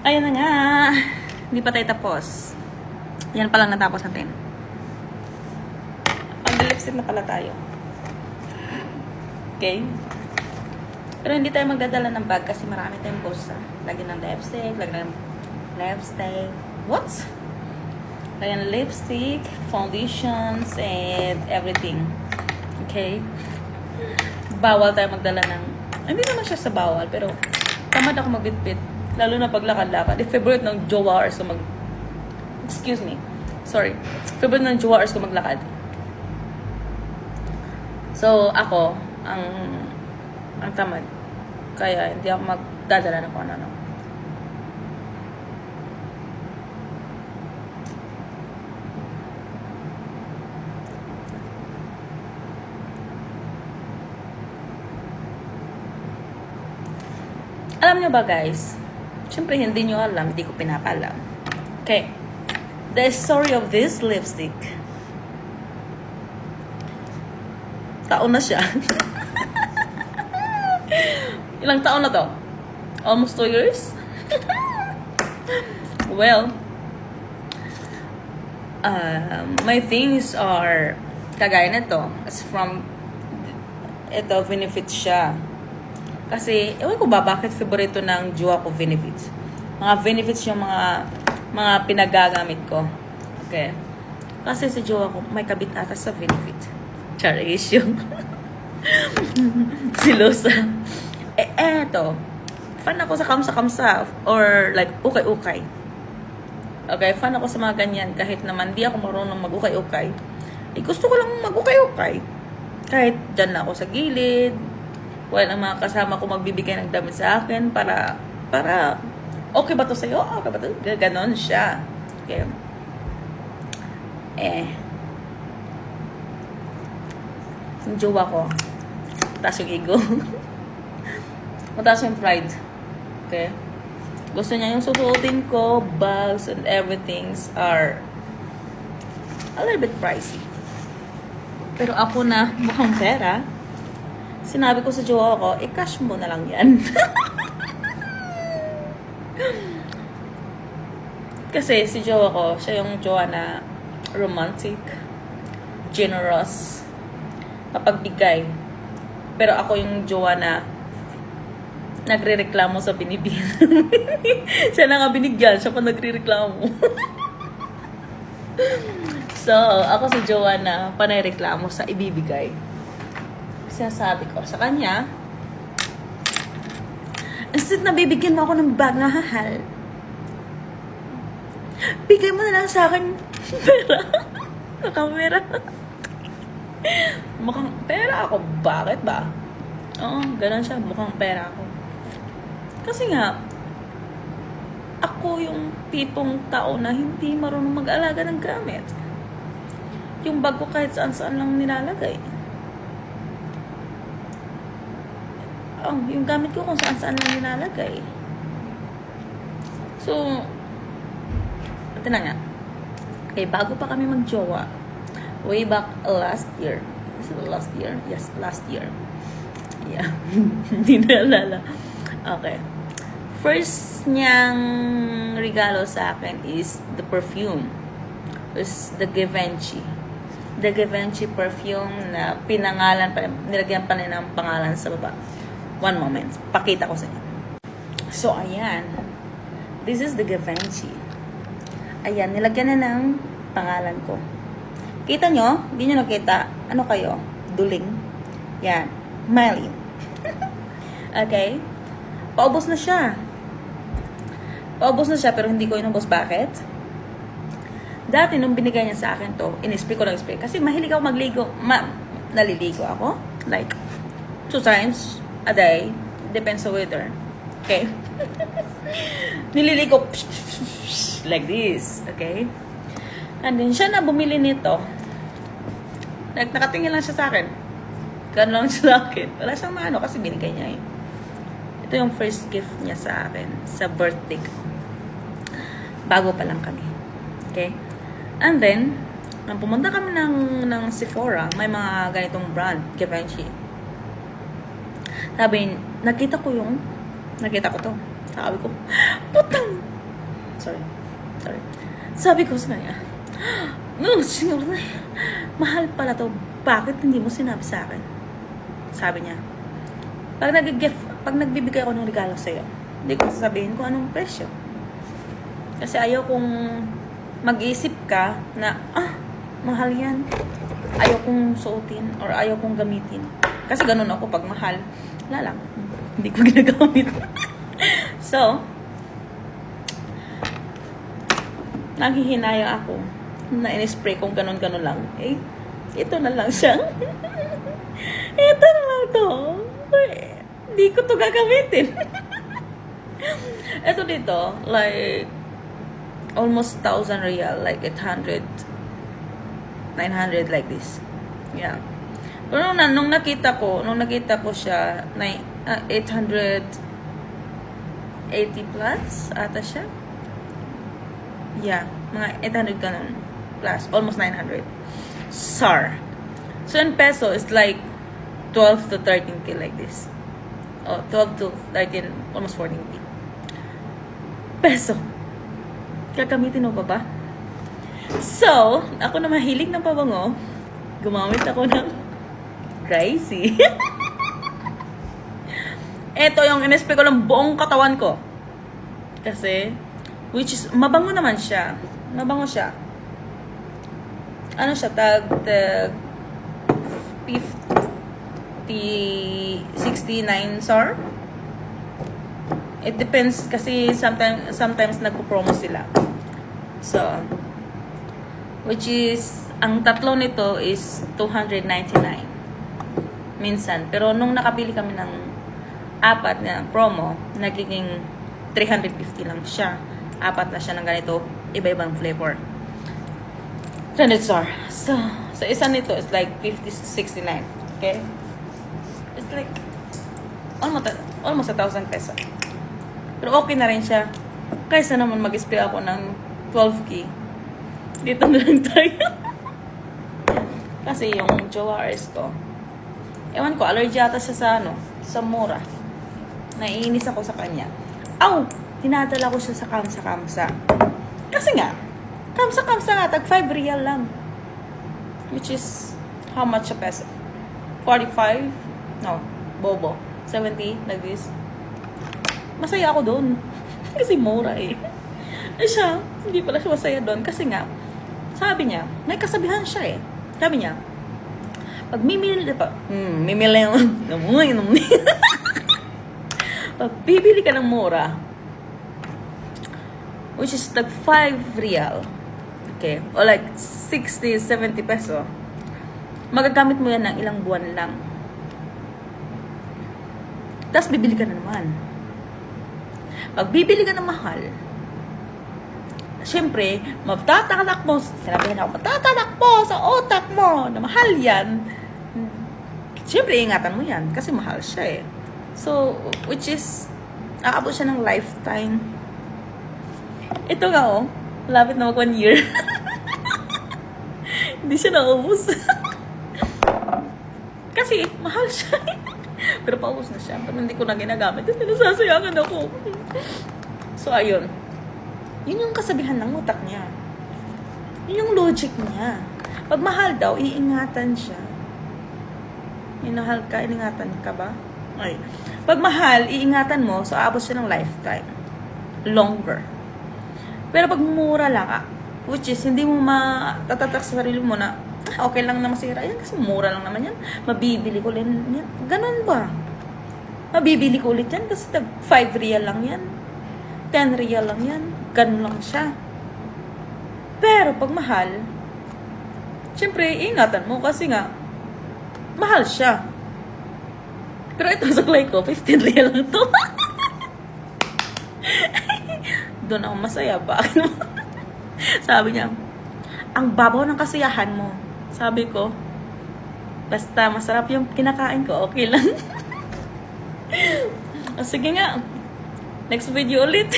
Ayun na nga. Hindi pa tayo tapos. Yan pa lang natapos natin. Mag-lipstick na pala tayo. Okay? Pero hindi tayo magdadala ng bag kasi marami tayong bulsa. Lagi ng lipstick, What? Lagi ng lipstick, foundations, and everything. Okay? Bawal tayo magdala ng... Hindi naman siya sa bawal, pero tamad ako magbitbit. Lalo na paglakad-lakad. If favorite ng jowars ko Excuse me. Sorry. Favorite ng jowars ko maglakad. So, ako, ang tamad. Kaya, hindi ako magdadala ng kung ano. Alam nyo ba, guys? Siyempre, hindi nyo alam. Hindi ko pinapalam. Okay. The story of this lipstick. Taon na siya. Ilang taon na to? Almost 2 years? Well, my things are kagaya nito. It's from ito, Benefits siya. Kasi, ewan ko ba bakit favorito ng jowa ko Benefits. Mga Benefits yung mga pinagagamit ko. Okay. Kasi sa jowa ko, may kabit ata sa Benefits. Charis yung silosa. Eto. Fan ako sa kamsa-kamsa or like ukay-ukay. Okay, fan ako sa mga ganyan. Kahit naman di ako marunong mag-ukay-ukay. Gusto ko lang mag-ukay-ukay. Kahit dyan na ako sa gilid. While ang mga kasama ko magbibigay ng damit sa akin para okay ba to sa'yo? Okay ba to? Ganon siya. Okay. Yung jowa ko, mataas yung ego. Mataas yung pride. Okay? Gusto niya yung susuotin ko, bags and everything are a little bit pricey. Pero ako na mukhang pera, sinabi ko sa jowa ko, cash mo na lang yan. Kasi si jowa ko, siya yung jowa na romantic, generous, mapagbigay. Pero ako yung jowa na nagre-reklamo sa binibigyan. Siya na nga binigyan, siya pa nagre-reklamo. So, ako si jowa na panay-reklamo sa ibibigay. Sinasabi ko sa kanya, instead na bibigyan mo ako ng bag na hahal, bigay mo na lang sa akin pera. Nakamera. Mukhang pera ako. Bakit ba? Oo, ganun siya. Mukhang pera ako. Kasi nga, ako yung tipong tao na hindi marunong mag-alaga ng gamit. Yung bag ko kahit saan-saan lang nilalagay. Yung gamit ko kung saan-saan lang nilalagay. So, ito na nga. Okay, bago pa kami magjowa, way back last year. Is it last year? Yes, last year. Yeah. Hindi naalala. Okay. First niyang regalo sa akin is the perfume. Is the Givenchy. The Givenchy perfume na pinangalan pa, nilagyan pa nila ng pangalan sa baba. One moment. Pakita ko sa inyo. So, ayan. This is the Givenchy. Ayan, nilagyan na ng pangalan ko. Kita nyo? Hindi nyo nakita? Ano kayo? Duling? Yan. Miley. Okay? Paubos na siya. Paubos na siya pero hindi ko inubos. Bakit? Dati nung binigay niya sa akin to, in-spray ko lang spray. Kasi mahilig ako magligo. Naliligo ako. Like, 2 times a day. Depends sa weather. Okay? Nililigo like this. Okay? And then, siya na bumili nito. Like, nakatingin lang siya sa akin. Ganon lang siya sa akin. Wala siyang maano kasi binigay niya eh. Ito yung first gift niya sa akin. Sa birthday ko. Bago pa lang kami. Okay? And then, nang pumunta kami ng Sephora, may mga ganitong brand, Givenchy. Sabi, nakita ko to. Sabi ko, putang, Sorry. Sabi ko sa kanya, no, senyor, mahal pala to. Bakit hindi mo sinabi sa akin? Sabi niya, pag nagbibigay ako ng regalo sa'yo, hindi ko sasabihin kung anong presyo. Kasi ayaw kong mag-isip ka na, mahal yan. Ayaw kong suotin or ayaw kong gamitin. Kasi ganun ako pag mahal. Wala lang. Hindi ko ginagamit. So, nanghihinayang ako na in-spray kong ganun-ganun lang. Eh, ito na lang siya. Ito na lang to. Hindi ko to gagamitin. Ito dito, like, almost 1,000 real. Like, 800, 900 like this. Yeah. Pero nung nakita ko siya, 880 plus ata siya. Yeah, mga 800 ganun plus, almost 900. SAR. So in peso, it's like 12 to 13k like this. Oh, 12 to 13, almost 14k. Peso. Gagamitin mo pa ba? So, ako na mahilig ng pabango, gumamit ako ng Crazy. Ito yung in-spray ko ng buong katawan ko. Kasi, which is, mabango naman siya. Mabango siya. Ano siya, tag 69 SAR? It depends kasi sometimes nagpo-promo sila. So, which is, ang tatlo nito is 299. Minsan. Pero nung nakabili kami ng 4 na promo, nagiging 350 lang siya. 4 na siya ng ganito, iba-ibang flavor. 300 SAR. So, sa isa nito is like 50-69. Okay? It's like almost 1,000 peso. Pero okay na rin siya. Kaysa naman mag-spray ako ng 12k. Dito na lang tayo. Kasi yung Joaris ko, ewan ko, allergy ata siya sa sa mura. Naiinis ako sa kanya. Dinadala ko siya sa kamsa-kamsa. Kasi nga, kamsa-kamsa nga, tag 5 real lang. Which is, how much a peso? 45? No, bobo. 70, like this. Masaya ako doon. Kasi mura eh. Siya, hindi pala siya masaya doon. Kasi nga, sabi niya, may kasabihan siya eh. Sabi niya, pag pag bibili ka ng mura, which is like 5 real, okay, or like 60, 70 peso, magagamit mo yan ng ilang buwan lang. Tapos bibili ka na naman. Pag bibili ka ng mahal, siyempre, matatatakbo sa otak mo na mahal yan. Siyempre, ingatan mo yan kasi mahal siya eh. So, which is, aabot siya ng lifetime. Ito nga lapit na mag 1 year. Hindi siya naubos. Kasi, mahal siya. Pero paubos na siya. Pero hindi ko na ginagamit. Tapos nasasayangan ako. So, ayun. Yun yung kasabihan ng utak niya. Yun yung logic niya. Pag mahal daw, iingatan siya. Minahal ka, iingatan ka ba? Ay. Pag mahal, iingatan mo, so aabot siya ng lifetime. Longer. Pero pag mura lang, which is, hindi mo matatatak sa sarili mo na, okay lang na masira yan kasi mura lang naman yan. Mabibili ko ulit yan. Ganun ba? Mabibili ko ulit yan kasi 5 real lang yan. 10 real lang yan. Ganun lang siya. Pero pag mahal, syempre, ingatan mo kasi nga, mahal siya. Pero ito sa klay ko, 15 real lang to. Doon ako masaya. Bakit mo? Sabi niya, ang babaw ng kasiyahan mo. Sabi ko, basta masarap yung kinakain ko, okay lang. Sige nga, next video ulit.